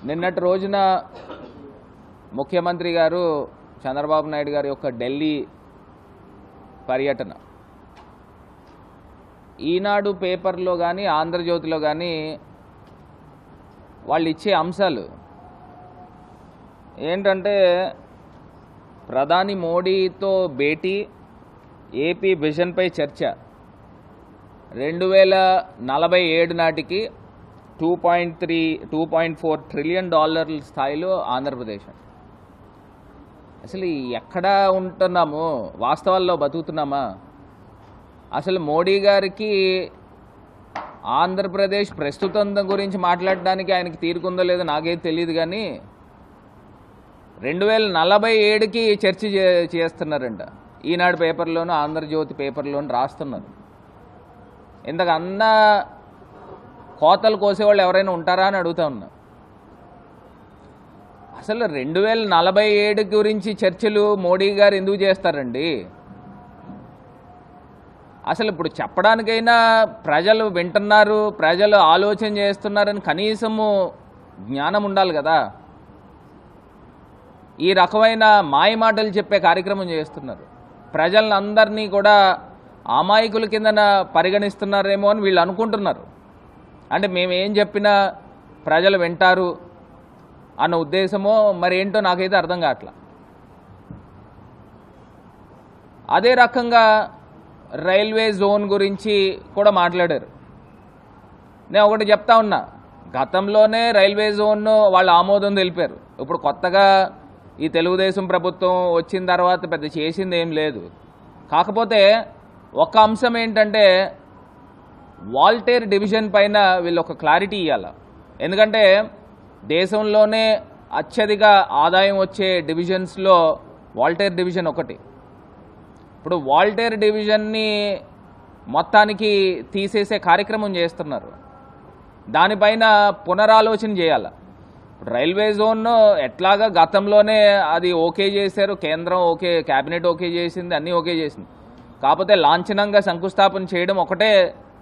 నిన్నటి రోజున ముఖ్యమంత్రి గారు చంద్రబాబు నాయుడు గారి యొక్క ఢిల్లీ పర్యటన ఈనాడు పేపర్లో కానీ ఆంధ్రజ్యోతిలో కానీ వాళ్ళు ఇచ్చే అంశాలు ఏంటంటే ప్రధాని మోడీతో భేటీ, ఏపీ విజన్పై చర్చ, 2047 నాటికి $2.4 ట్రిలియన్ స్థాయిలో ఆంధ్రప్రదేశ్. అసలు ఎక్కడ ఉంటున్నాము? వాస్తవాల్లో బతుకుతున్నామా? అసలు మోడీ గారికి ఆంధ్రప్రదేశ్ ప్రస్తుతం గురించి మాట్లాడడానికి ఆయనకి తీరుకుందో లేదో నాకేం తెలియదు, కానీ 2047కి చర్చ చేస్తున్నారంట. ఈనాడు పేపర్లోను ఆంధ్రజ్యోతి పేపర్లోను రాస్తున్నారు. ఇంతకన్నా కోతలు కోసేవాళ్ళు ఎవరైనా ఉంటారా అని అడుగుతా ఉన్నా. అసలు 2047 గురించి చర్చలు మోడీ గారు ఎందుకు చేస్తారండి? అసలు ఇప్పుడు చెప్పడానికైనా ప్రజలు వింటున్నారు, ప్రజలు ఆలోచన చేస్తున్నారని కనీసము జ్ఞానం ఉండాలి కదా. ఈ రకమైన మాయ మాటలు చెప్పే కార్యక్రమం చేస్తున్నారు. ప్రజలందరినీ కూడా అమాయకుల కిందన పరిగణిస్తున్నారేమో అని వీళ్ళు అనుకుంటున్నారు. అంటే మేమేం చెప్పినా ప్రజలు వింటారు అన్న ఉద్దేశమో మరేంటో నాకైతే అర్థం కావట్లా. అదే రకంగా రైల్వే జోన్ గురించి కూడా మాట్లాడారు. నేను ఒకటి చెప్తా ఉన్నా, గతంలోనే రైల్వే జోన్ వాళ్ళు ఆమోదం తెలిపారు. ఇప్పుడు కొత్తగా ఈ తెలుగుదేశం ప్రభుత్వం వచ్చిన తర్వాత పెద్ద చేసింది ఏం లేదు. కాకపోతే ఒక అంశం ఏంటంటే వాల్టేర్ డివిజన్ పైన వీళ్ళు ఒక క్లారిటీ ఇవ్వాలి. ఎందుకంటే దేశంలోనే అత్యధిక ఆదాయం వచ్చే డివిజన్స్లో వాల్టేర్ డివిజన్ ఒకటి. ఇప్పుడు వాల్టేర్ డివిజన్ని మొత్తానికి తీసేసే కార్యక్రమం చేస్తున్నారు. దానిపైన పునరాలోచన చేయాలి. రైల్వే జోన్ ఎట్లాగా గతంలోనే అది ఓకే చేశారు, కేంద్రం ఓకే, క్యాబినెట్ ఓకే చేసింది, అన్నీ ఓకే చేసింది. కాకపోతే లాంఛనంగా శంకుస్థాపన చేయడం ఒకటే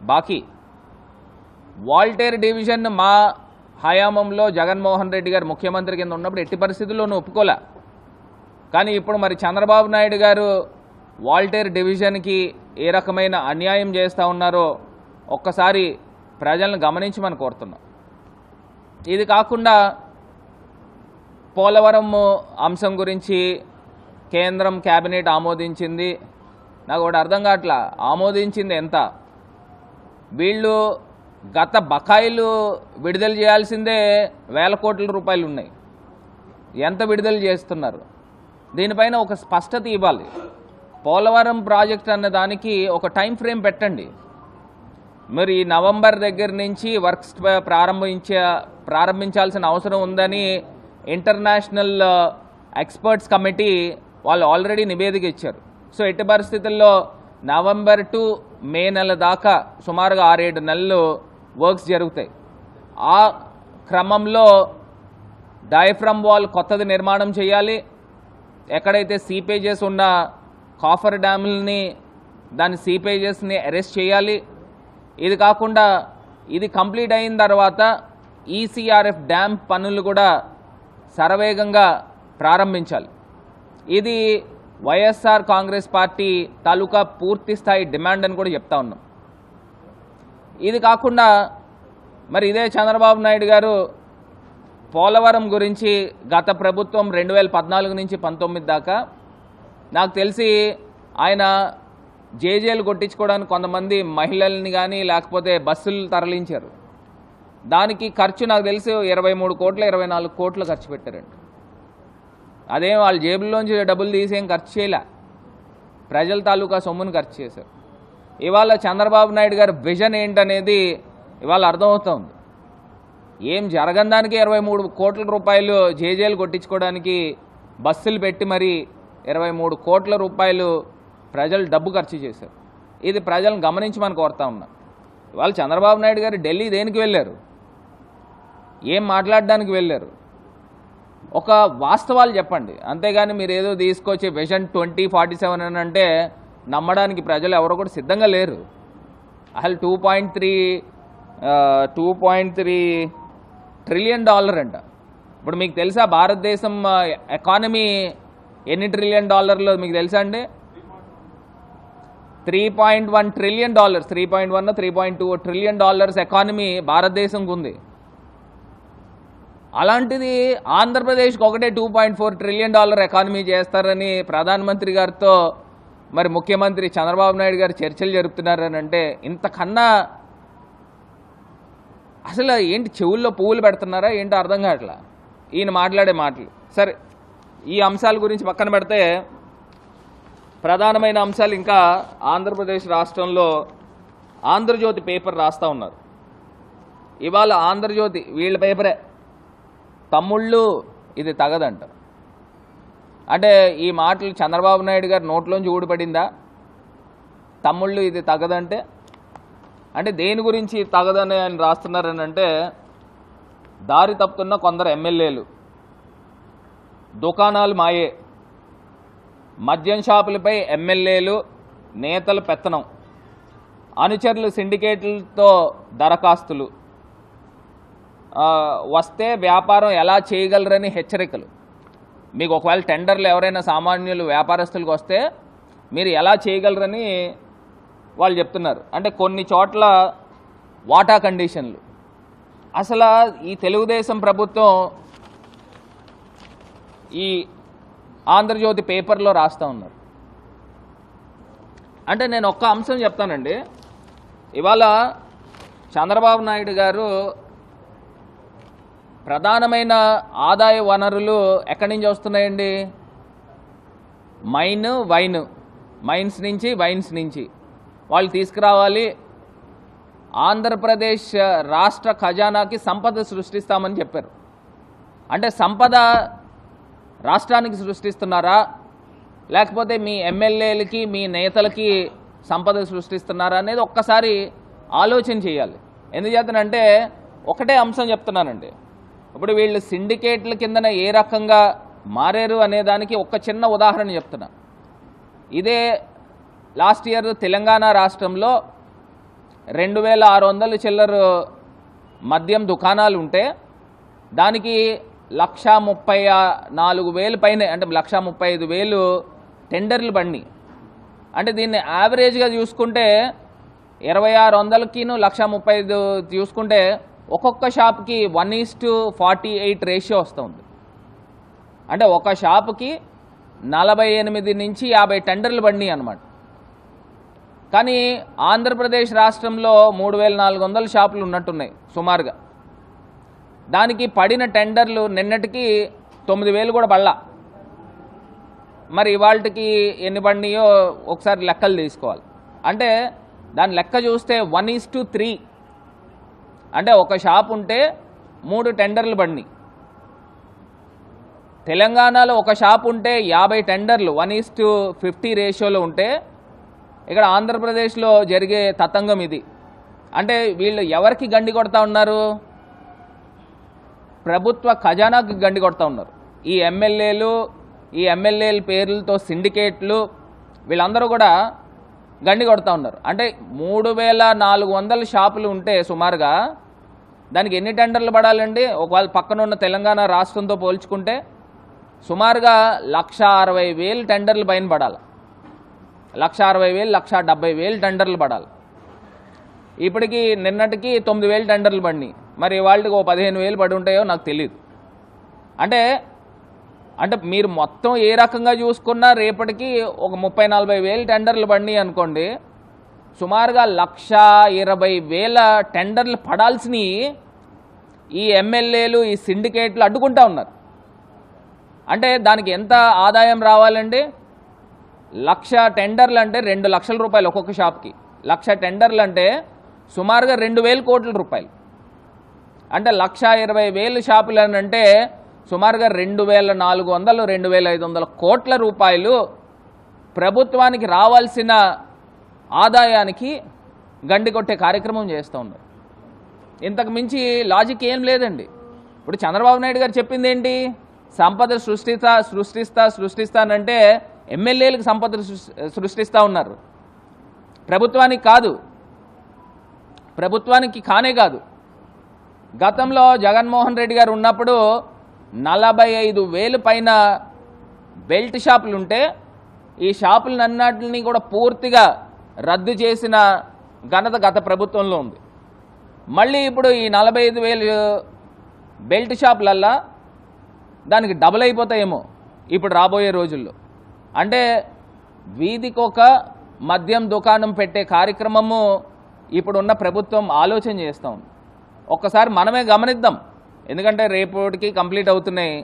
బాకీ. వాల్టేర్ డివిజన్ మా హయాంలో జగన్మోహన్ రెడ్డి గారు ముఖ్యమంత్రి కింద ఉన్నప్పుడు ఎట్టి పరిస్థితుల్లోనూ ఒప్పుకోలే. కానీ ఇప్పుడు మరి చంద్రబాబు నాయుడు గారు వాల్టేర్ డివిజన్కి ఏ రకమైన అన్యాయం చేస్తూ ఉన్నారో ఒక్కసారి ప్రజలను గమనించమని కోరుతున్నాం. ఇది కాకుండా పోలవరం అంశం గురించి కేంద్రం క్యాబినెట్ ఆమోదించింది. నాకు ఒకటి అర్థం కావట్లా, ఆమోదించింది ఎంత? వీళ్ళు గత బకాయిలు విడుదల చేయాల్సిందే వేల కోట్ల రూపాయలు ఉన్నాయి. ఎంత విడుదల చేస్తున్నారు? దీనిపైన ఒక స్పష్టత ఇవ్వాలి. పోలవరం ప్రాజెక్ట్ అన్న దానికి ఒక టైం ఫ్రేమ్ పెట్టండి. మరి నవంబర్ దగ్గర నుంచి వర్క్స్ ప్రారంభించాల్సిన అవసరం ఉందని ఇంటర్నేషనల్ ఎక్స్పర్ట్స్ కమిటీ వాళ్ళు ఆల్రెడీ నివేదిక ఇచ్చారు. సో ఎట్టి పరిస్థితుల్లో నవంబర్ టు మే నెల దాకా సుమారుగా 6-7 నెలలు వర్క్స్ జరుగుతాయి. ఆ క్రమంలో డయాఫ్రమ్ వాల్ కొత్తది నిర్మాణం చేయాలి. ఎక్కడైతే సీపేజెస్ ఉన్న కాఫర్ డ్యాములని, దాని సీపేజెస్ని అరెస్ట్ చేయాలి. ఇది కాకుండా ఇది కంప్లీట్ అయిన తర్వాత ఈసీఆర్ఎఫ్ డ్యామ్ పనులు కూడా శరవేగంగా ప్రారంభించాలి. ఇది వైఎస్ఆర్ కాంగ్రెస్ పార్టీ తాలూకా పూర్తి స్థాయి డిమాండ్ అని కూడా చెప్తా ఉన్నాం. ఇది కాకుండా మరి ఇదే చంద్రబాబు నాయుడు గారు పోలవరం గురించి గత ప్రభుత్వం 2014 నుంచి 19 దాకా నాకు తెలిసి ఆయన జేజేలు కొట్టించుకోవడానికి కొంతమంది మహిళల్ని కానీ లేకపోతే బస్సులు తరలించారు. దానికి ఖర్చు నాకు తెలిసి 23 కోట్లు 24 కోట్లు ఖర్చు పెట్టారండి. అదేం వాళ్ళ జేబుల్లోంచి డబ్బులు తీసేం ఖర్చు చేయలే, ప్రజల తాలూకా సొమ్మును ఖర్చు చేశారు. ఇవాళ చంద్రబాబు నాయుడు గారి విజన్ ఏంటనేది ఇవాళ అర్థమవుతుంది. ఏం జరగని దానికి 23 కోట్ల రూపాయలు జేజేలు కొట్టించుకోవడానికి బస్సులు పెట్టి మరి 23 కోట్ల రూపాయలు ప్రజలు డబ్బు ఖర్చు చేశారు. ఇది ప్రజలను గమనించమని కోరుతా ఉన్నా. ఇవాళ చంద్రబాబు నాయుడు గారు ఢిల్లీ దేనికి వెళ్ళారు? ఏం మాట్లాడడానికి వెళ్ళారు? ఒక వాస్తవాలు చెప్పండి. అంతేగాని మీరు ఏదో తీసుకొచ్చి విజన్ 2047 అని అంటే నమ్మడానికి ప్రజలు ఎవరో కూడా సిద్ధంగా లేరు. అసలు $2.3 ట్రిలియన్ అంట. ఇప్పుడు మీకు తెలుసా భారతదేశం ఎకానమీ ఎన్ని $1 ట్రిలియన్ మీకు తెలుసా అండి? $3.1 ట్రిలియన్, 3.1 3.2 ట్రిలియన్ ఎకానమీ భారతదేశంకు ఉంది. అలాంటిది ఆంధ్రప్రదేశ్కి ఒకటే $2.4 ట్రిలియన్ ఎకానమీ చేస్తారని ప్రధానమంత్రి గారితో మరి ముఖ్యమంత్రి చంద్రబాబు నాయుడు గారు చర్చలు జరుపుతున్నారని అంటే ఇంతకన్నా అసలు ఏంటి, చెవుల్లో పువ్వులు పెడుతున్నారా ఏంటో అర్థం కావట్లా ఈయన మాట్లాడే మాటలు. సరే, ఈ అంశాల గురించి పక్కన పెడితే ప్రధానమైన అంశాలు ఇంకా ఆంధ్రప్రదేశ్ రాష్ట్రంలో ఆంధ్రజ్యోతి పేపర్ రాస్తూ ఉన్నారు. ఇవాళ ఆంధ్రజ్యోతి వీళ్ళ పేపరే, తమ్ముళ్ళు ఇది తగదంట. అంటే ఈ మాటలు చంద్రబాబు నాయుడు గారు నోట్లోంచి ఊడిపడిందా? తమ్ముళ్ళు ఇది తగదంటే అంటే దేని గురించి తగదని ఆయన రాస్తున్నారని అంటే, దారి తప్పుతున్న కొందరు ఎమ్మెల్యేలు, దుకాణాలు మాయే, మద్యం షాపులపై ఎమ్మెల్యేలు నేతల పెత్తనం, అనుచరులు సిండికేట్లతో దరఖాస్తులు, వస్తే వ్యాపారం ఎలా చేయగలరని హెచ్చరికలు. మీకు ఒకవేళ టెండర్లు ఎవరైనా సామాన్యులు వ్యాపారస్తులకు వస్తే మీరు ఎలా చేయగలరని వాళ్ళు చెప్తున్నారు. అంటే కొన్ని చోట్ల వాటా కండిషన్లు. అసలు ఈ తెలుగుదేశం ప్రభుత్వం ఈ ఆంధ్రజ్యోతి పేపర్లో రాస్తూ ఉన్నారు. అంటే నేను ఒక్క అంశం చెప్తానండి. ఇవాళ చంద్రబాబు నాయుడు గారు ప్రధానమైన ఆదాయ వనరులు ఎక్కడి నుంచి వస్తున్నాయండి? మైన్స్ నుంచి, వైన్స్ నుంచి వాళ్ళు తీసుకురావాలి. ఆంధ్రప్రదేశ్ రాష్ట్ర ఖజానాకి సంపద సృష్టిస్తామని చెప్పారు. అంటే సంపద రాష్ట్రానికి సృష్టిస్తున్నారా, లేకపోతే మీ ఎమ్మెల్యేలకి మీ నేతలకి సంపద సృష్టిస్తున్నారా అనేది ఒక్కసారి ఆలోచన చేయాలి. ఎందుచేతనంటే ఒకటే అంశం చెప్తున్నానండి. ఇప్పుడు వీళ్ళు సిండికేట్ల కిందన ఏ రకంగా మారారు అనేదానికి ఒక చిన్న ఉదాహరణ చెప్తున్నా. ఇదే లాస్ట్ ఇయర్ తెలంగాణ రాష్ట్రంలో 2600 చిల్లర మద్యం దుకాణాలు ఉంటే దానికి 1,34,000 పైనే, అంటే 1,35,000 టెండర్లు పడినాయి. అంటే దీన్ని యావరేజ్గా చూసుకుంటే 2,600కిను 1,35,000 చూసుకుంటే ఒక్కొక్క షాప్కి 1:48 రేషియో వస్తుంది. అంటే ఒక షాపుకి 48 నుంచి 50 టెండర్లు పడినాయి అన్నమాట. కానీ ఆంధ్రప్రదేశ్ రాష్ట్రంలో 3,400 షాపులు ఉన్నట్టున్నాయి సుమారుగా. దానికి పడిన టెండర్లు నిన్నటికి 9,000 కూడా పడలా. మరి ఇవాళకి ఎన్ని పడినాయో ఒకసారి లెక్కలు తీసుకోవాలి. అంటే దాని లెక్క చూస్తే 1:3, అంటే ఒక షాప్ ఉంటే 3 టెండర్లు పడినాయి. తెలంగాణలో ఒక షాప్ ఉంటే 50 టెండర్లు 1:50 రేషియోలో ఉంటే ఇక్కడ ఆంధ్రప్రదేశ్లో జరిగే తతంగం ఇది. అంటే వీళ్ళు ఎవరికి గండి కొడతా ఉన్నారు? ప్రభుత్వ ఖజానాకి గండి కొడతా ఉన్నారు. ఈ ఎమ్మెల్యేల పేర్లతో సిండికేట్లు వీళ్ళందరూ కూడా గండి కొడతా ఉన్నారు. అంటే 3,400 షాపులు ఉంటే సుమారుగా దానికి ఎన్ని టెండర్లు పడాలండి? ఒకవేళ పక్కన ఉన్న తెలంగాణ రాష్ట్రంతో పోల్చుకుంటే సుమారుగా 1,60,000 టెండర్లు పైన పడాలి. 1,60,000 1,70,000 టెండర్లు పడాలి. ఇప్పటికి నిన్నటికి 9,000 టెండర్లు పడినాయి. మరి వాళ్ళకి 15,000 పడి ఉంటాయో నాకు తెలియదు. అంటే మీరు మొత్తం ఏ రకంగా చూసుకున్నా రేపటికి ఒక 30,000-40,000 టెండర్లు పడినాయి అనుకోండి. సుమారుగా 1,20,000 టెండర్లు పడాల్సినవి ఈ ఎమ్మెల్యేలు ఈ సిండికేట్లు అడ్డుకుంటా ఉన్నారు. అంటే దానికి ఎంత ఆదాయం రావాలండి? 1,00,000 టెండర్లు అంటే 2 లక్షల రూపాయలు ఒక్కొక్క షాప్కి. 1,00,000 టెండర్లు అంటే సుమారుగా 2,000 కోట్ల రూపాయలు. అంటే 1,20,000 షాపులు అని అంటే సుమారుగా 2,400 2,500 కోట్ల రూపాయలు ప్రభుత్వానికి రావాల్సిన ఆదాయానికి గండి కొట్టే కార్యక్రమం చేస్తూ ఉన్నారు. ఇంతకు మించి లాజిక్ ఏం లేదండి. ఇప్పుడు చంద్రబాబు నాయుడు గారు చెప్పింది ఏంటి? సంపద సృష్టిస్తానంటే ఎమ్మెల్యేలకు సంపద సృష్టిస్తూ ఉన్నారు, ప్రభుత్వానికి కాదు. ప్రభుత్వానికి కానే కాదు. గతంలో జగన్మోహన్ రెడ్డి గారు ఉన్నప్పుడు 45,000 పైన బెల్ట్ షాపులు ఉంటే ఈ షాపులన్నిటిని కూడా పూర్తిగా రద్దు చేసిన ఘనత గత ప్రభుత్వంలో ఉంది. మళ్ళీ ఇప్పుడు ఈ 45,000 బెల్ట్ షాపులల్లా దానికి డబుల్ అయిపోతాయేమో ఇప్పుడు రాబోయే రోజుల్లో. అంటే వీధికొక మద్యం దుకాణం పెట్టే కార్యక్రమము ఇప్పుడున్న ప్రభుత్వం ఆలోచన చేస్తూ ఉంది. ఒక్కసారి మనమే గమనిద్దాం. ఎందుకంటే రేపటికి కంప్లీట్ అవుతున్నాయి.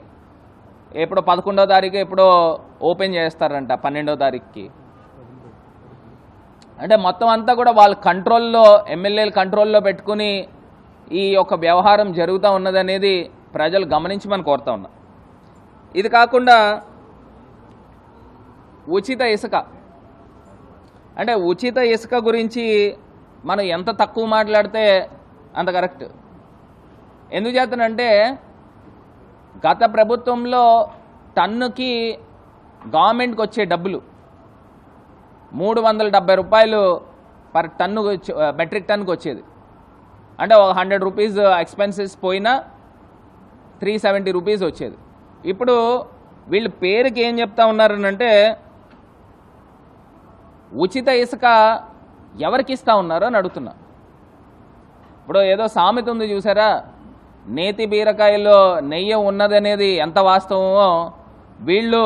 ఎప్పుడో 11వ తారీఖు ఎప్పుడో ఓపెన్ చేస్తారంట, 12వ తారీఖుకి. అంటే మొత్తం అంతా కూడా వాళ్ళ కంట్రోల్లో, ఎమ్మెల్యేల కంట్రోల్లో పెట్టుకుని ఈ యొక్క వ్యవహారం జరుగుతూ ఉన్నదనేది ప్రజలు గమనించమని కోరుతా ఉన్నా. ఇది కాకుండా ఉచిత ఇసుక, అంటే ఉచిత ఇసుక గురించి మనం ఎంత తక్కువ మాట్లాడితే అంత కరెక్ట్. ఎందుకు చేస్తానంటే గత ప్రభుత్వంలో టన్నుకి గవర్నమెంట్కి వచ్చే డబ్బులు 370 రూపాయలు పర్ టన్ను మెట్రిక్ టన్నుకి వచ్చేది. అంటే ఒక 100 రూపీస్ ఎక్స్పెన్సెస్ పోయినా 370 రూపీస్ వచ్చేది. ఇప్పుడు వీళ్ళు పేరుకి ఏం చెప్తా ఉన్నారనంటే ఉచిత ఇసుక ఎవరికి ఇస్తా ఉన్నారో అని అడుగుతున్నా. ఇప్పుడు ఏదో సామెత ఉంది చూసారా, నేతి బీరకాయలో నెయ్యి ఉన్నదనేది ఎంత వాస్తవమో వీళ్ళు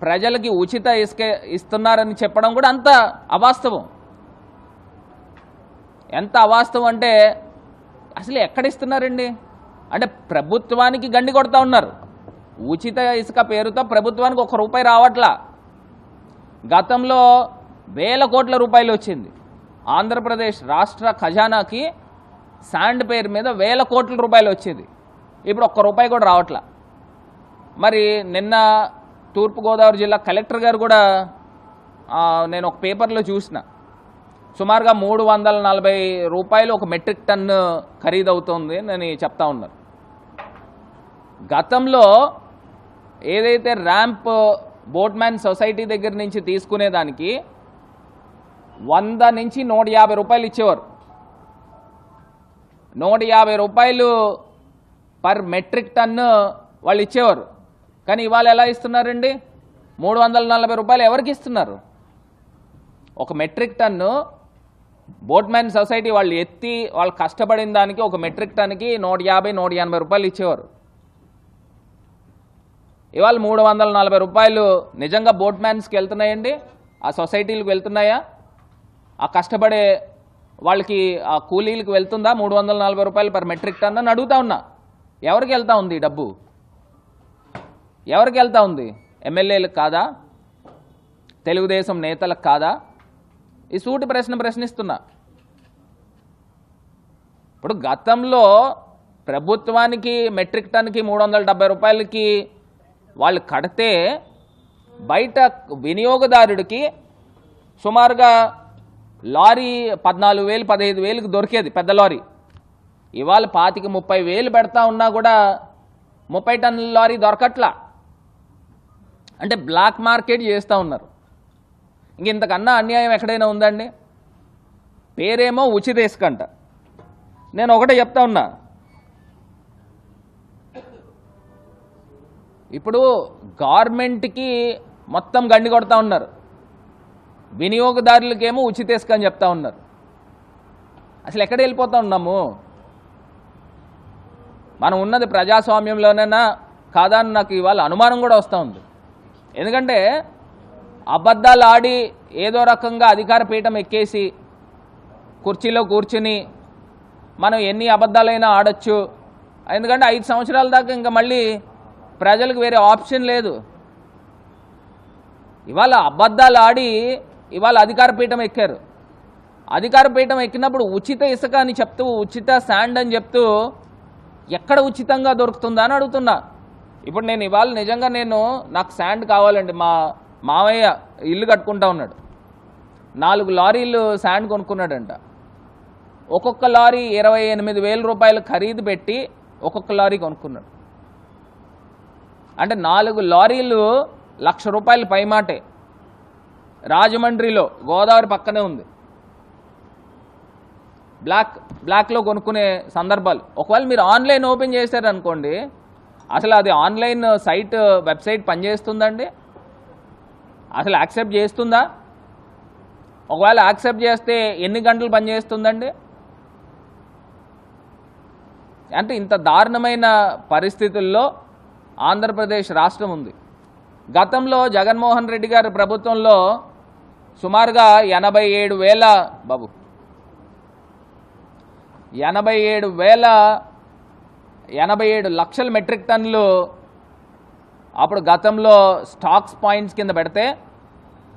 ప్రజలకి ఉచిత ఇసుక ఇస్తున్నారని చెప్పడం కూడా అంత అవాస్తవం. ఎంత అవాస్తవం అంటే అసలు ఎక్కడ ఇస్తున్నారండి? అంటే ప్రభుత్వానికి గండి కొడతా ఉన్నారు. ఉచిత ఇసుక పేరుతో ప్రభుత్వానికి ₹1 రావట్లా. గతంలో వేల కోట్ల రూపాయలు వచ్చింది. ఆంధ్రప్రదేశ్ రాష్ట్ర ఖజానాకి శాండ్ పేరు మీద వేల కోట్ల రూపాయలు వచ్చేది. ఇప్పుడు ₹1 కూడా రావట్లా. మరి నిన్న తూర్పుగోదావరి జిల్లా కలెక్టర్ గారు కూడా నేను ఒక పేపర్లో చూసిన, సుమారుగా ₹340 ఒక మెట్రిక్ టన్ను ఖరీదవుతోంది అని చెప్తా ఉన్నారు. గతంలో ఏదైతే ర్యాంప్ బోట్మ్యాన్ సొసైటీ దగ్గర నుంచి తీసుకునేదానికి 100 నుంచి ₹150 ఇచ్చేవారు. ₹150 పర్ మెట్రిక్ టన్ను వాళ్ళు ఇచ్చేవారు. కానీ ఇవాళ ఎలా ఇస్తున్నారండి? ₹340 ఎవరికి ఇస్తున్నారు? ఒక మెట్రిక్ టన్ను బోట్మ్యాన్ సొసైటీ వాళ్ళు ఎత్తి వాళ్ళు కష్టపడిన దానికి ఒక మెట్రిక్ టన్నుకి ₹150-180 ఇచ్చేవారు. ఇవాళ ₹340 నిజంగా బోట్మ్యాన్స్కి వెళ్తున్నాయండి? ఆ సొసైటీలకు వెళ్తున్నాయా? ఆ కష్టపడే వాళ్ళకి ఆ కూలీలకు వెళ్తుందా ₹340 పర్ మెట్రిక్ టన్ అని అడుగుతా ఉన్నా. ఎవరికి వెళ్తా ఉంది ఈ డబ్బు? ఎవరికి వెళ్తా ఉంది? ఎమ్మెల్యేలకు కాదా? తెలుగుదేశం నేతలకు కాదా? ఈ సూటి ప్రశ్న ప్రశ్నిస్తున్నా. ఇప్పుడు గతంలో ప్రభుత్వానికి మెట్రిక్ టన్కి ₹370 వాళ్ళు కడితే బయట వినియోగదారుడికి సుమారుగా లారీ 14,000-15,000 దొరికేది పెద్ద లారీ. ఇవాళ 25,000-30,000 పెడతా ఉన్నా కూడా 30 టన్నుల లారీ దొరకట్లా. అంటే బ్లాక్ మార్కెట్ చేస్తూ ఉన్నారు. ఇంతకన్నా అన్యాయం ఎక్కడైనా ఉందండి? పేరేమో ఉచిత ఇసుక అంట. నేను ఒకటే చెప్తా ఉన్నా, ఇప్పుడు గవర్నమెంట్కి మొత్తం గండి కొడతా ఉన్నారు, వినియోగదారులకేమో ఉచిత ఇసుక అని చెప్తా ఉన్నారు. అసలు ఎక్కడ వెళ్ళిపోతా ఉన్నాము? మనం ఉన్నది ప్రజాస్వామ్యంలోనైనా కాదా అని నాకు ఇవాళ అనుమానం కూడా వస్తూ ఉంది. ఎందుకంటే అబద్ధాలు ఆడి ఏదో రకంగా అధికార పీఠం ఎక్కేసి కుర్చీలో కూర్చుని మనం ఎన్ని అబద్ధాలైనా ఆడొచ్చు. ఎందుకంటే 5 సంవత్సరాల దాకా ఇంకా మళ్ళీ ప్రజలకు వేరే ఆప్షన్ లేదు. ఇవాళ అబద్ధాలు ఆడి ఇవాళ అధికార పీఠం ఎక్కారు. అధికార పీఠం ఎక్కినప్పుడు ఉచిత ఇసుక అని చెప్తూ, ఉచిత శాండ్ అని చెప్తూ ఎక్కడ ఉచితంగా దొరుకుతుందా అని అడుగుతున్నా. ఇప్పుడు నేను ఇవాళ నిజంగా నాకు శాండ్ కావాలండి. మా మావయ్య ఇల్లు కట్టుకుంటా ఉన్నాడు, 4 లారీలు శాండ్ కొనుక్కున్నాడంట. ఒక్కొక్క లారీ 28,000 రూపాయలు ఖరీదు పెట్టి ఒక్కొక్క లారీ కొనుక్కున్నాడు. అంటే 4 లారీలు ₹1,00,000 పైమాటే. రాజమండ్రిలో గోదావరి పక్కనే ఉంది. బ్లాక్లో కొనుక్కునే సందర్భాలు. ఒకవేళ మీరు ఆన్లైన్ ఓపెన్ చేశారనుకోండి, అసలు అది ఆన్లైన్ సైట్ వెబ్సైట్ పనిచేస్తుందండి? అసలు యాక్సెప్ట్ చేస్తుందా? ఒకవేళ యాక్సెప్ట్ చేస్తే ఎన్ని గంటలు పనిచేస్తుందండి? అంటే ఇంత దారుణమైన పరిస్థితుల్లో ఆంధ్రప్రదేశ్ రాష్ట్రం ఉంది. గతంలో జగన్మోహన్ రెడ్డి గారి ప్రభుత్వంలో సుమారుగా 87 లక్షల మెట్రిక్ టన్నులు అప్పుడు గతంలో స్టాక్స్ పాయింట్స్ కింద పెడితే,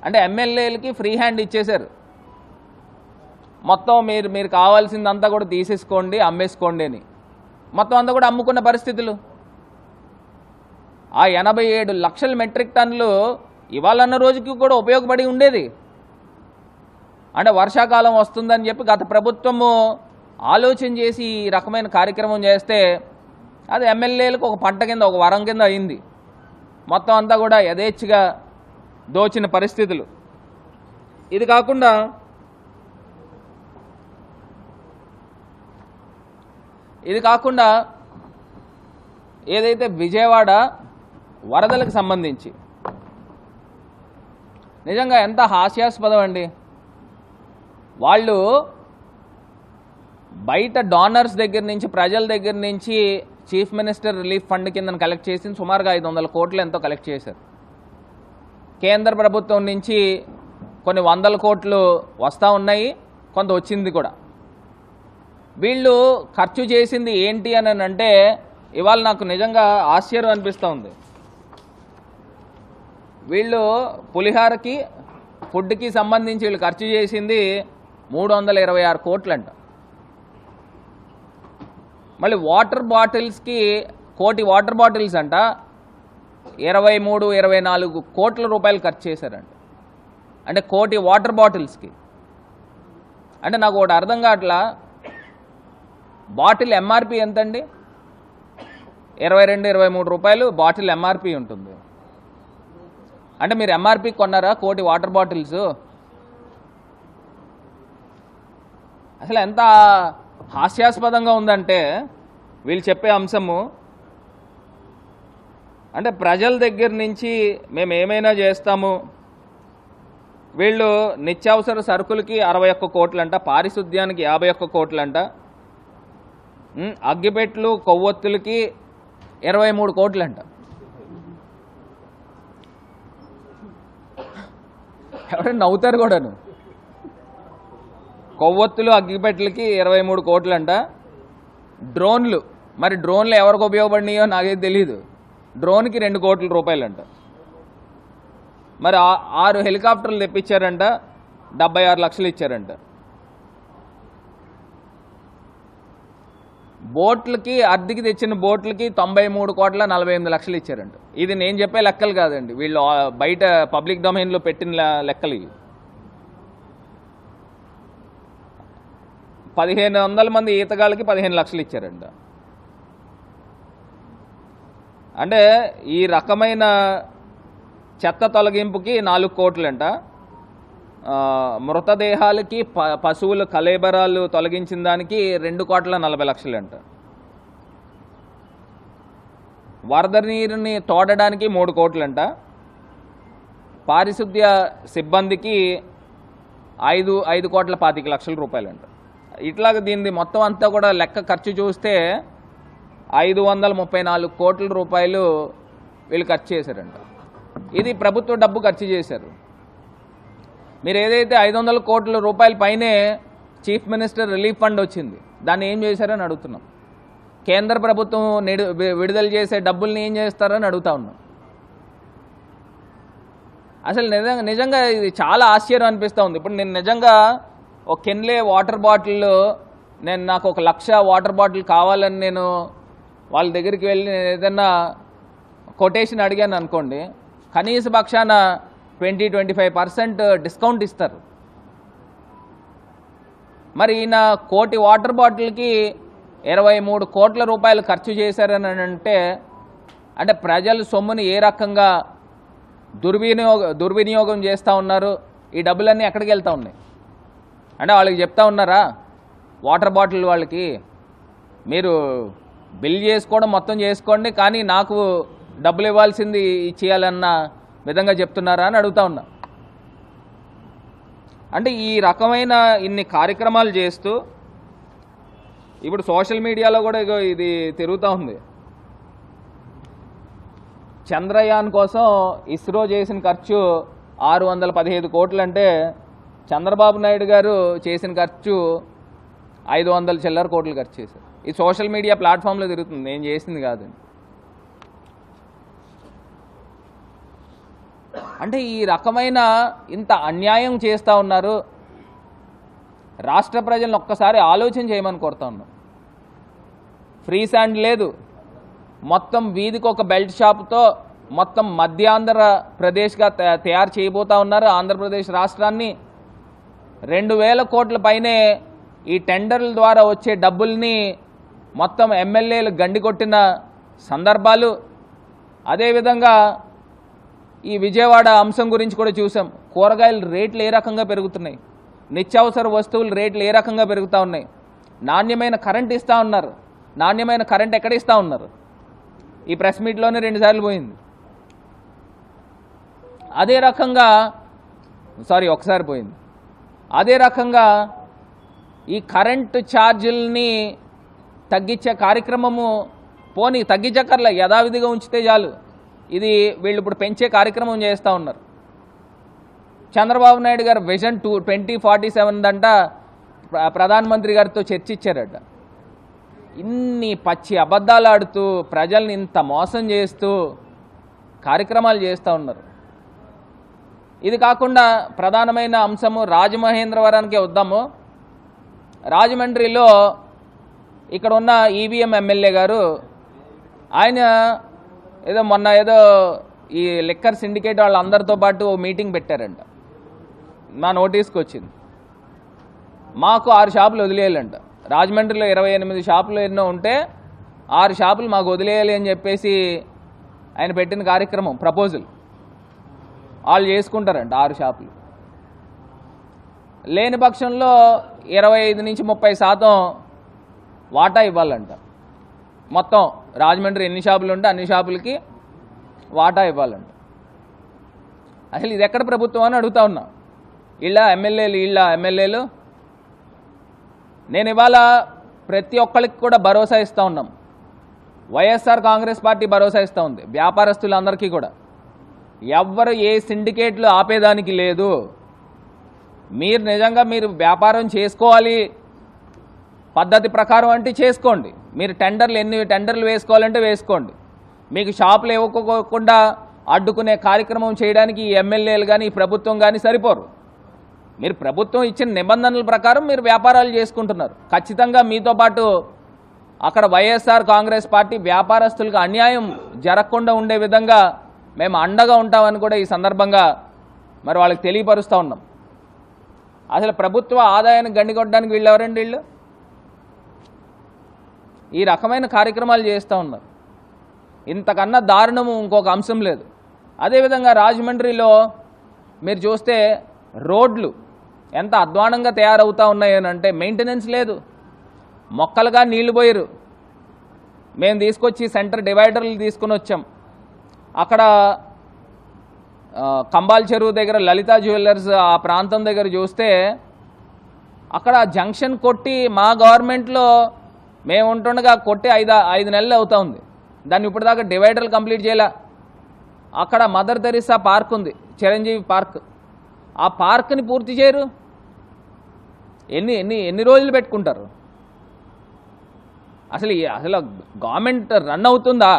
అంటే ఎమ్మెల్యేలకి ఫ్రీ హ్యాండ్ ఇచ్చేశారు. మొత్తం మీరు కావాల్సిందంతా కూడా తీసేసుకోండి, అమ్మేసుకోండి అని. మొత్తం అంతా కూడా అమ్ముకున్న పరిస్థితులు. ఆ 87 లక్షల మెట్రిక్ టన్నులు ఇవాళన్న రోజుకి కూడా ఉపయోగపడి ఉండేది. అంటే వర్షాకాలం వస్తుందని చెప్పి గత ప్రభుత్వము ఆలోచన చేసి ఈ రకమైన కార్యక్రమం చేస్తే అది ఎమ్మెల్యేలకు ఒక పంట కింద, ఒక వరం కింద అయింది. మొత్తం అంతా కూడా యథేచ్ఛగా దోచిన పరిస్థితులు. ఇది కాకుండా ఏదైతే విజయవాడ వరదలకు సంబంధించి నిజంగా ఎంత హాస్యాస్పదం అండి. వాళ్ళు బయట డోనర్స్ దగ్గర నుంచి, ప్రజల దగ్గర నుంచి చీఫ్ మినిస్టర్ రిలీఫ్ ఫండ్ కింద కలెక్ట్ చేసి సుమారుగా 500 కోట్లు ఎంతో కలెక్ట్ చేశారు. కేంద్ర ప్రభుత్వం నుంచి కొన్ని 100 కోట్లు వస్తూ ఉన్నాయి, కొంత వచ్చింది కూడా. వీళ్ళు ఖర్చు చేసింది ఏంటి అని అంటే ఇవాళ నాకు నిజంగా ఆశ్చర్యం అనిపిస్తూ ఉంది. వీళ్ళు పులిహారకి, ఫుడ్కి సంబంధించి వీళ్ళు ఖర్చు చేసింది 326 కోట్లంట. మళ్ళీ వాటర్ బాటిల్స్కి 1 కోటి వాటర్ బాటిల్స్ అంట 23-24 కోట్ల రూపాయలు ఖర్చు చేశారంట. అంటే 1 కోటి వాటర్ బాటిల్స్కి. అంటే నాకు ఒకటి అర్థం కావట్లా, బాటిల్ ఎంఆర్పి ఎంతండి? 22-23 రూపాయలు బాటిల్ ఎంఆర్పి ఉంటుంది. అంటే మీరు ఎంఆర్పి కొన్నారా 1 కోటి వాటర్ బాటిల్స్? అసలు ఎంత హాస్యాస్పదంగా ఉందంటే వీళ్ళు చెప్పే అంశము. అంటే ప్రజల దగ్గర నుంచి మేము ఏమైనా చేస్తాము. వీళ్ళు నిత్యావసర సరుకులకి 61 కోట్లంట, పారిశుద్ధ్యానికి 51 కోట్లంట, అగ్గిపెట్లు కొవ్వొత్తులకి 23 కోట్లంట. ఎవరైనా నవ్వుతారు కూడాను. కొవ్వొత్తులు అగ్గిపెట్లకి 23 కోట్లంట. డ్రోన్లు, మరి డ్రోన్లు ఎవరికి ఉపయోగపడినాయో నాకేం తెలీదు. డ్రోన్కి 2 కోట్ల రూపాయలంట. మరి 6 హెలికాప్టర్లు తెప్పించారంట, 76 లక్షలు ఇచ్చారంట. బోట్లకి, అద్దెకి తెచ్చిన బోట్లకి 93,48 లక్షలు ఇచ్చారంట. ఇది నేను చెప్పే లెక్కలు కాదండి, వీళ్ళు బయట పబ్లిక్ డొమైన్లో పెట్టిన లెక్కలు ఇవి. 1500 మంది ఈతగాళ్ళకి 15 లక్షలు ఇచ్చారంట. అంటే ఈ రకమైన చెత్త తొలగింపుకి 4 కోట్లంట. మృతదేహాలకి, పశువుల కళేబరాలు తొలగించిన దానికి 2,40 లక్షలంట. వరద నీరుని తోడడానికి 3 కోట్లంట. పారిశుద్ధ్య సిబ్బందికి 5,25 లక్షల రూపాయలంట. ఇట్లాగ దీన్ని మొత్తం అంతా కూడా లెక్క ఖర్చు చూస్తే 534 కోట్ల రూపాయలు వీళ్ళు ఖర్చు చేశారంట. ఇది ప్రభుత్వ డబ్బు ఖర్చు చేశారు. మీరు ఏదైతే 500 కోట్ల రూపాయల పైనే చీఫ్ మినిస్టర్ రిలీఫ్ ఫండ్ వచ్చింది, దాన్ని ఏం చేశారని అడుగుతున్నాం. కేంద్ర ప్రభుత్వం విడుదల చేసే డబ్బుల్ని ఏం చేస్తారని అడుగుతా ఉన్నాం. అసలు నిజంగా ఇది చాలా ఆశ్చర్యం అనిపిస్తూ ఉంది. ఇప్పుడు నేను నిజంగా ఒక కెన్లే వాటర్ బాటిల్, నాకు 1 లక్ష వాటర్ బాటిల్ కావాలని నేను వాళ్ళ దగ్గరికి వెళ్ళి ఏదన్నా కొటేషన్ అడిగాను అనుకోండి, కనీస పక్షాన 20-25% డిస్కౌంట్ ఇస్తారు. మరి ఈయన 1 కోటి వాటర్ బాటిల్కి 23 కోట్ల రూపాయలు ఖర్చు చేశారని అంటే ప్రజల సొమ్ముని ఏ రకంగా దుర్వినియోగం చేస్తూ ఉన్నారు, ఈ డబ్బులన్నీ ఎక్కడికి వెళ్తూ ఉన్నాయి? అంటే వాళ్ళకి చెప్తా ఉన్నారా వాటర్ బాటిల్ వాళ్ళకి, మీరు బిల్ చేసుకోవడం మొత్తం చేసుకోండి, కానీ నాకు డబ్బులు ఇవ్వాల్సింది ఇచ్చేయాలన్న విధంగా చెప్తున్నారా అని అడుగుతా ఉన్నా. అంటే ఈ రకమైన ఇన్ని కార్యక్రమాలు చేస్తూ ఇప్పుడు సోషల్ మీడియాలో కూడా ఇది తిరుగుతూ ఉంది. చంద్రయాన్ కోసం ఇస్రో చేసిన ఖర్చు 615 కోట్లు అంటే చంద్రబాబు నాయుడు గారు చేసిన ఖర్చు 500 చిల్లర కోట్లు ఖర్చు చేశారు. ఈ సోషల్ మీడియా ప్లాట్ఫామ్లో తిరుగుతుంది, నేను చేసింది కాదు. అంటే ఈ రకమైన ఇంత అన్యాయం చేస్తూ ఉన్నారు. రాష్ట్ర ప్రజలను ఒక్కసారి ఆలోచన చేయమని కోరుతా ఉన్నాం. ఫ్రీ శాండ్ లేదు, మొత్తం వీధికి ఒక బెల్ట్ షాప్తో మొత్తం మధ్యాంధ్రప్రదేశ్గా తయారు చేయబోతా ఉన్నారు. ఆంధ్రప్రదేశ్ రాష్ట్రాన్ని 2000 కోట్ల పైనే ఈ టెండర్ల ద్వారా వచ్చే డబ్బుల్ని మొత్తం ఎమ్మెల్యేలు గండికొట్టిన సందర్భాలు. అదేవిధంగా ఈ విజయవాడ అంశం గురించి కూడా చూసాం. కూరగాయల రేట్లు ఏ రకంగా పెరుగుతున్నాయి, నిత్యావసర వస్తువుల రేట్లు ఏ రకంగా పెరుగుతూ ఉన్నాయి. నాణ్యమైన కరెంట్ ఇస్తూ ఉన్నారు, నాణ్యమైన కరెంట్ ఎక్కడ ఇస్తూ ఉన్నారు? ఈ ప్రెస్ మీట్లోనే 2 సార్లు పోయింది. అదే రకంగా ఒకసారి పోయింది. అదే రకంగా ఈ కరెంటు ఛార్జీలని తగ్గించే కార్యక్రమము పోనీ తగ్గించక్కర్లే, యథావిధిగా ఉంచితే చాలు. ఇది వీళ్ళు ఇప్పుడు పెంచే కార్యక్రమం చేస్తూ ఉన్నారు. చంద్రబాబు నాయుడు గారు విజన్ 2047 అంట ప్రధానమంత్రి గారితో చర్చించారట. ఇన్ని పచ్చి అబద్ధాలు ఆడుతూ ప్రజల్ని ఇంత మోసం చేస్తూ కార్యక్రమాలు చేస్తూ ఉన్నారు. ఇది కాకుండా ప్రధానమైన అంశము రాజమహేంద్రవరానికే వద్దాము. రాజమండ్రిలో ఇక్కడ ఉన్న ఈవీఎం ఎమ్మెల్యే గారు ఆయన మొన్న ఈ లిక్కర్ సిండికేట్ వాళ్ళందరితో పాటు మీటింగ్ పెట్టారంట. మా నోటీస్కి వచ్చింది. మాకు 6 షాపులు వదిలేయాలంట. రాజమండ్రిలో 28 షాపులు ఎన్నో ఉంటే 6 షాపులు మాకు వదిలేయాలి అని చెప్పేసి ఆయన పెట్టిన కార్యక్రమం ప్రపోజల్. వాళ్ళు చేసుకుంటారంట 6 షాపులు. లేని పక్షంలో 25 నుంచి 30% వాటా ఇవ్వాలంట. మొత్తం రాజమండ్రి ఎన్ని షాపులు ఉంటే అన్ని షాపులకి వాటా ఇవ్వాలంట. అసలు ఇది ఎక్కడ ప్రభుత్వం అని అడుగుతా ఉన్నా. వీళ్ళ ఎమ్మెల్యేలు నేను ఇవాళ ప్రతి ఒక్కరికి కూడా భరోసా ఇస్తూ ఉన్నాం. వైఎస్ఆర్ కాంగ్రెస్ పార్టీ భరోసా ఇస్తూ ఉంది వ్యాపారస్తులందరికీ కూడా. ఎవ్వరు ఏ సిండికేట్లు ఆపేదానికి లేదు. మీరు నిజంగా మీరు వ్యాపారం చేసుకోవాలి పద్ధతి ప్రకారం అంటే చేసుకోండి. మీరు ఎన్ని టెండర్లు వేసుకోవాలంటే వేసుకోండి. మీకు షాపులు ఇవ్వకోకుండా అడ్డుకునే కార్యక్రమం చేయడానికి ఈ ఎమ్మెల్యేలు కానీ ఈ ప్రభుత్వం కానీ సరిపోరు. మీరు ప్రభుత్వం ఇచ్చిన నిబంధనల ప్రకారం మీరు వ్యాపారాలు చేసుకుంటున్నారు. ఖచ్చితంగా మీతో పాటు అక్కడ వైఎస్ఆర్ కాంగ్రెస్ పార్టీ వ్యాపారస్తులకు అన్యాయం జరగకుండా ఉండే విధంగా మేము అండగా ఉంటామని కూడా ఈ సందర్భంగా మరి వాళ్ళకి తెలియపరుస్తూ ఉన్నాం. అసలు ప్రభుత్వ ఆదాయాన్ని గండికొట్టడానికి వీళ్ళు ఎవరండి? వీళ్ళు ఈ రకమైన కార్యక్రమాలు చేస్తూ ఉన్నారు. ఇంతకన్నా దారుణము ఇంకొక అంశం లేదు. అదేవిధంగా రాజమండ్రిలో మీరు చూస్తే రోడ్లు ఎంత అధ్వానంగా తయారవుతూ ఉన్నాయనంటే మెయింటెనెన్స్ లేదు. మొక్కలుగా నీళ్లు పోయారు. మేము తీసుకొచ్చి సెంటర్ డివైడర్లు తీసుకుని వచ్చాం. అక్కడ కంబాల్ చెరువు దగ్గర లలితా జ్యువెలర్స్ ఆ ప్రాంతం దగ్గర చూస్తే అక్కడ జంక్షన్ కొట్టి మా గవర్నమెంట్లో మేము ఉంటుండగా కొట్టి 5 నెలలు అవుతా ఉంది. దాన్ని ఇప్పటిదాకా డివైడర్లు కంప్లీట్ చేయాల. అక్కడ మదర్ తెరిసా పార్క్ ఉంది, చిరంజీవి పార్క్. ఆ పార్క్ని పూర్తి చేయరు. ఎన్ని రోజులు పెట్టుకుంటారు? అసలు గవర్నమెంట్ రన్ అవుతుందా?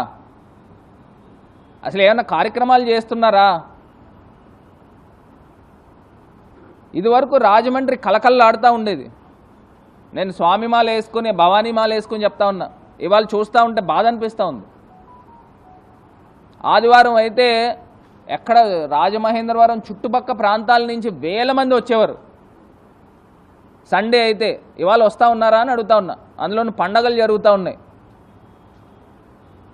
అసలు ఏమైనా కార్యక్రమాలు చేస్తున్నారా? ఇదివరకు రాజమండ్రి కలకల్లాడుతూ ఉండేది. నేను స్వామిమాల వేసుకుని భవానీమాల వేసుకుని చెప్తా ఉన్నా. ఇవాళ చూస్తూ ఉంటే బాధ అనిపిస్తూ ఉంది. ఆదివారం అయితే ఎక్కడ రాజమహేంద్రవరం చుట్టుపక్క ప్రాంతాల నుంచి వేల మంది వచ్చేవారు. సండే అయితే ఇవాళ వస్తూ ఉన్నారా అని అడుగుతా ఉన్నా. అందులోని పండగలు జరుగుతూ ఉన్నాయి.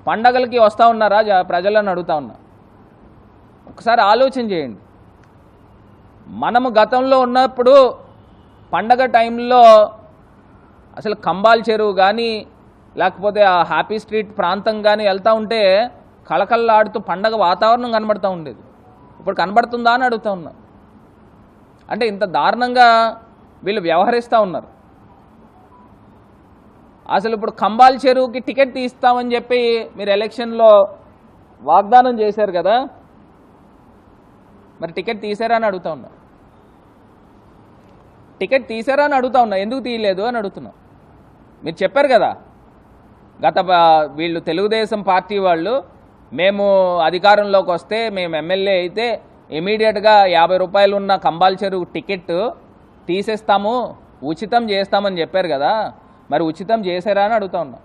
పండగలకి వస్తూ ఉన్నారా ప్రజలను అడుగుతా ఉన్నా. ఒకసారి ఆలోచన చేయండి. మనము గతంలో ఉన్నప్పుడు పండగ టైంలో అసలు కంబాల్ చెరువు కానీ లేకపోతే ఆ హ్యాపీ స్ట్రీట్ ప్రాంతం కానీ వెళ్తూ ఉంటే కళకళలాడుతూ పండగ వాతావరణం కనబడుతూ ఉండేది. ఇప్పుడు కనబడుతుందా అని అడుగుతూ ఉన్నా. అంటే ఇంత దారుణంగా వీళ్ళు వ్యవహరిస్తూ ఉన్నారు. అసలు ఇప్పుడు కంబాల్ చెరువుకి టికెట్ తీస్తామని చెప్పి మీరు ఎలక్షన్లో వాగ్దానం చేశారు కదా, మరి టికెట్ తీసారా అని అడుగుతా ఉన్నా. టికెట్ తీసారా అని అడుగుతా ఉన్నా, ఎందుకు తీయలేదు అని అడుగుతున్నా. మీరు చెప్పారు కదా వీళ్ళు తెలుగుదేశం పార్టీ వాళ్ళు, మేము అధికారంలోకి వస్తే మేము ఎమ్మెల్యే అయితే ఇమీడియట్గా 50 రూపాయలు ఉన్న కంబాల్ చెరువు టికెట్ తీసేస్తాము, ఉచితం చేస్తామని చెప్పారు కదా, మరి ఉచితం చేశారా అని అడుగుతా ఉన్నా.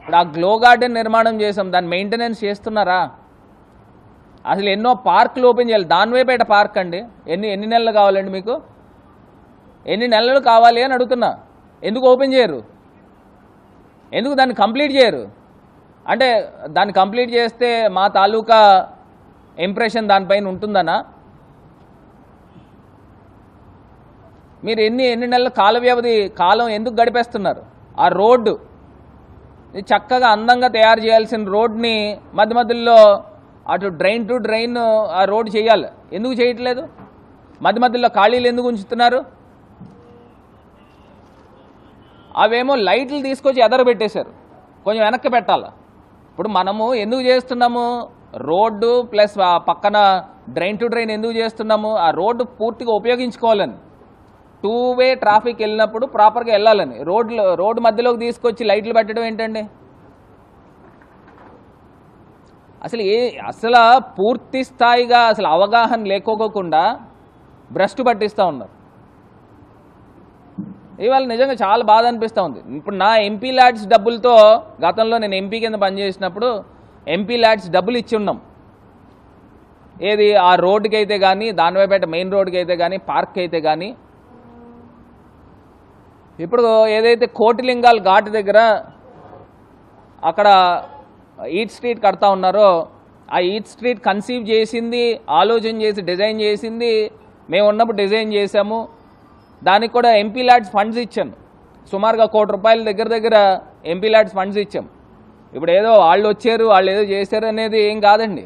ఇప్పుడు ఆ గ్లో గార్డెన్ నిర్మాణం చేసాం, దాని మెయింటెనెన్స్ చేస్తున్నారా? అసలు ఎన్నో పార్కులు ఓపెన్ చేయాలి. దానివేపేట పార్క్ అండి, ఎన్ని నెలలు కావాలండి మీకు? ఎన్ని నెలలు కావాలి అని అడుగుతున్నా. ఎందుకు ఓపెన్ చేయరు? ఎందుకు దాన్ని కంప్లీట్ చేయరు? అంటే దాన్ని కంప్లీట్ చేస్తే మా తాలూకా ఇంప్రెషన్ దానిపైన ఉంటుందనా? మీరు ఎన్ని నెలల కాల వ్యవధి కాలం ఎందుకు గడిపేస్తున్నారు? ఆ రోడ్డు చక్కగా అందంగా తయారు చేయాల్సిన రోడ్ని మధ్య మధ్యలో అటు డ్రైన్ టు డ్రైన్ ఆ రోడ్ చేయాలి, ఎందుకు చేయట్లేదు? మధ్య మధ్యలో ఖాళీలు ఎందుకు ఉంచుతున్నారు? అవేమో లైట్లు తీసుకొచ్చి ఎదరబెట్టేశారు, కొంచెం వెనక్కి పెట్టాలి. ఇప్పుడు మనము ఎందుకు చేస్తున్నాము? రోడ్డు ప్లస్ పక్కన డ్రైన్ టు డ్రైన్ ఎందుకు చేస్తున్నాము? ఆ రోడ్డు పూర్తిగా ఉపయోగించుకోవాలని, 2 వే ట్రాఫిక్ వెళ్ళినప్పుడు ప్రాపర్గా వెళ్ళాలని. రోడ్డు మధ్యలోకి తీసుకొచ్చి లైట్లు పెట్టడం ఏంటండి? అసలు పూర్తి స్థాయిగా అసలు అవగాహన లేకోకుండా భ్రష్టు పట్టిస్తూ ఉన్నారు. ఇవాళ నిజంగా చాలా బాధ అనిపిస్తూ ఉంది. ఇప్పుడు నా ఎంపీ ల్యాడ్స్ డబ్బులతో, గతంలో నేను ఎంపీ కింద పనిచేసినప్పుడు ఎంపీ ల్యాడ్స్ డబ్బులు ఇచ్చి ఉన్నాం. ఏది ఆ రోడ్డుకి అయితే కానీ, దానివైపేట మెయిన్ రోడ్డుకి అయితే కానీ, పార్క్కి అయితే కానీ. ఇప్పుడు ఏదైతే కోటిలింగాల్ ఘాట్ దగ్గర అక్కడ ఈట్ స్ట్రీట్ కడతా ఉన్నారో, ఆ ఈట్ స్ట్రీట్ కన్సీవ్ చేసింది, ఆలోచన చేసి డిజైన్ చేసింది మేము ఉన్నప్పుడు డిజైన్ చేశాము. దానికి కూడా ఎంపీ ల్యాడ్స్ ఫండ్స్ ఇచ్చాను, సుమారుగా ₹1 కోటి దగ్గర ఎంపీ ల్యాడ్స్ ఫండ్స్ ఇచ్చాం. ఇప్పుడు ఏదో వాళ్ళు వచ్చారు, వాళ్ళు ఏదో చేశారు అనేది ఏం కాదండి.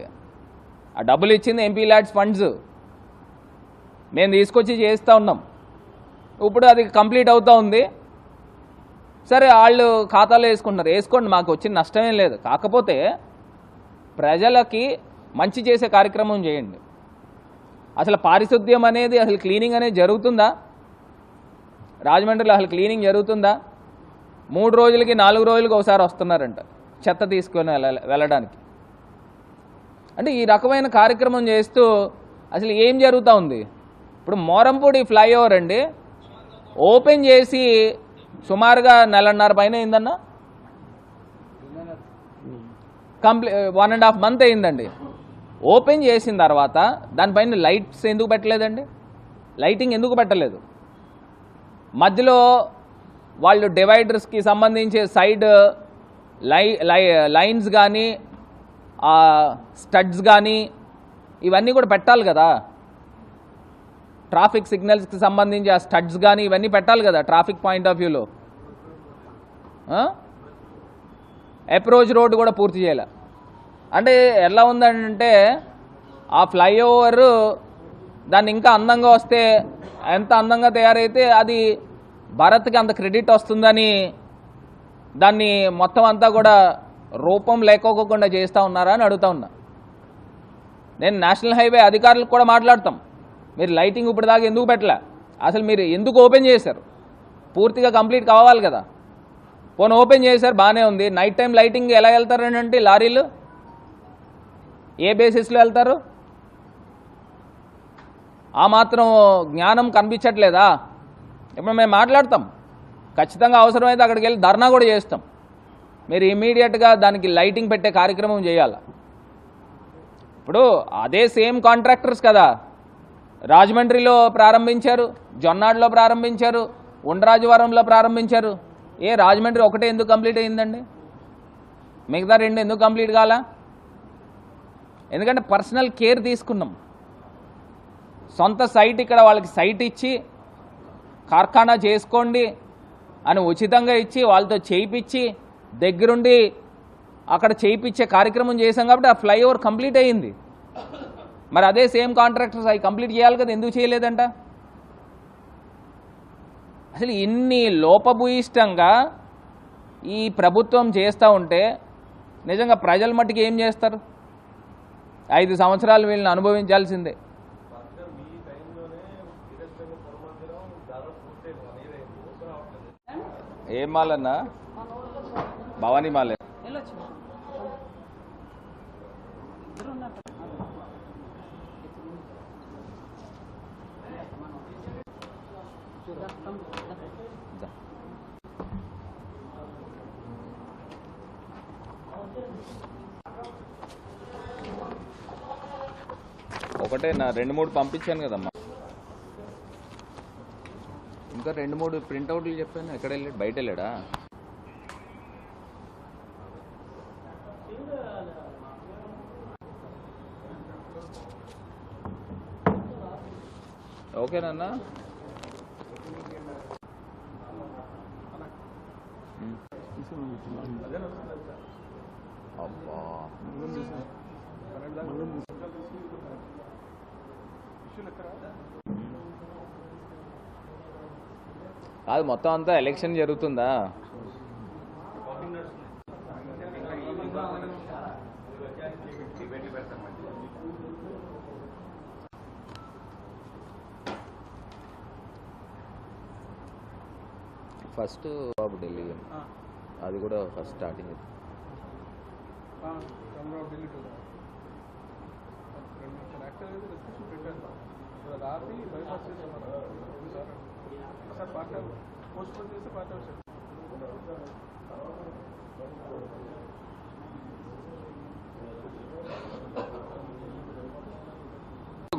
ఆ డబ్బులు ఇచ్చింది ఎంపీ ల్యాడ్స్ ఫండ్స్, మేము తీసుకొచ్చి చేస్తూ ఉన్నాం. ఇప్పుడు అది కంప్లీట్ అవుతూ ఉంది. సరే, వాళ్ళు ఖాతాలో వేసుకోండి, మాకు వచ్చిన నష్టమేం లేదు. కాకపోతే ప్రజలకి మంచి చేసే కార్యక్రమం చేయండి. అసలు పారిశుద్ధ్యం అనేది, అసలు క్లీనింగ్ అనేది జరుగుతుందా? రాజమండ్రిలో అసలు క్లీనింగ్ జరుగుతుందా? 3 రోజులకి 4 రోజులకి ఒకసారి వస్తున్నారంట చెత్త తీసుకొని వెళ్ళడానికి. అంటే ఈ రకమైన కార్యక్రమం చేస్తూ అసలు ఏం జరుగుతూ ఉంది? ఇప్పుడు మోరంపూడి ఫ్లైఓవర్ అండి ఓపెన్ చేసి సుమారుగా 1.5 పైన అయిందన్న, 1.5 మంత్ అయిందండి. ఓపెన్ చేసిన తర్వాత దానిపైన లైట్స్ ఎందుకు పెట్టలేదండి? లైటింగ్ ఎందుకు పెట్టలేదు? మధ్యలో వాళ్ళు డివైడర్స్కి సంబంధించి సైడ్ లైన్స్ కానీ, స్టడ్స్ కానీ ఇవన్నీ కూడా పెట్టాలి కదా. ట్రాఫిక్ సిగ్నల్స్కి సంబంధించి ఆ స్టడ్స్ కానీ ఇవన్నీ పెట్టాలి కదా ట్రాఫిక్ పాయింట్ ఆఫ్ వ్యూలో. అప్రోచ్ రోడ్డు కూడా పూర్తి చేయాలి. అంటే ఎలా ఉందంటే ఆ ఫ్లైఓవర్ దాన్ని ఇంకా అందంగా వస్తే, ఎంత అందంగా తయారైతే అది భారత్కి అంత క్రెడిట్ వస్తుందని దాన్ని మొత్తం అంతా కూడా రూపం లేకోకుండా చేస్తూ ఉన్నారా అని అడుగుతా ఉన్నా. నేను నేషనల్ హైవే అధికారులకు కూడా మాట్లాడతాం, మీరు లైటింగ్ ఇప్పటిదాకా ఎందుకు పెట్టలే? అసలు మీరు ఎందుకు ఓపెన్ చేశారు? పూర్తిగా కంప్లీట్ కావాలి కదా. పోనీ ఓపెన్ చేశారు, బాగానే ఉంది. నైట్ టైం లైటింగ్ ఎలా వెళ్తారంటే లారీలు ఏ బేసిస్లో వెళ్తారు? ఆ మాత్రం జ్ఞానం కనిపించట్లేదా? ఇప్పుడు మేము మాట్లాడతాం, ఖచ్చితంగా అవసరమైతే అక్కడికి వెళ్ళి ధర్నా కూడా చేస్తాం. మీరు ఇమీడియట్గా దానికి లైటింగ్ పెట్టే కార్యక్రమం చేయాలి. ఇప్పుడు అదే సేమ్ కాంట్రాక్టర్స్ కదా రాజమండ్రిలో ప్రారంభించారు, జొన్నాడులో ప్రారంభించారు, ఉండ్రాజవరంలో ప్రారంభించారు. రాజమండ్రి ఒకటే ఎందుకు కంప్లీట్ అయిందండి? మిగతా 2 ఎందుకు కంప్లీట్ కాలా? ఎందుకంటే పర్సనల్ కేర్ తీసుకున్నాం. సొంత సైట్ ఇక్కడ వాళ్ళకి సైట్ ఇచ్చి కార్ఖానా చేసుకోండి, అని ఉచితంగా ఇచ్చి వాళ్ళతో చేయించి దగ్గరుండి అక్కడ చేయించే కార్యక్రమం చేశాం కాబట్టి ఆ ఫ్లైఓవర్ కంప్లీట్ అయ్యింది. మరి అదే సేమ్ కాంట్రాక్టర్స్ అవి కంప్లీట్ చేయాలి కదా, ఎందుకు చేయలేదంట? అసలు ఇన్ని లోపభూయిష్టంగా ఈ ప్రభుత్వం చేస్తూ ఉంటే నిజంగా ప్రజల మట్టుకు ఏం చేస్తారు? 5 సంవత్సరాలు వీళ్ళని అనుభవించాల్సిందే. ఏం మాలన్నా? భవానీ మాలే. ఒకటే నా 2-3 పంపించాను కదమ్మా, ఇంకా 2-3 ప్రింట్అవుట్లు చెప్పాను. ఎక్కడ వెళ్ళాడు? బయట వెళ్ళాడా? ఓకేనన్నా? అబ్బా కాదు, మొత్తం అంతా ఎలక్షన్ జరుగుతుందా? ఫస్ట్ బాబు ఢిల్లీ, అది కూడా ఫస్ట్ స్టార్టింగ్.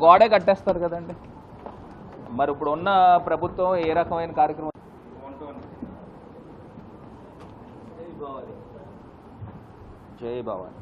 గోడే కట్టేస్తారు కదండి. మరి ఇప్పుడు ఉన్న ప్రభుత్వం ఏ రకమైన కార్యక్రమం? జై భవాని.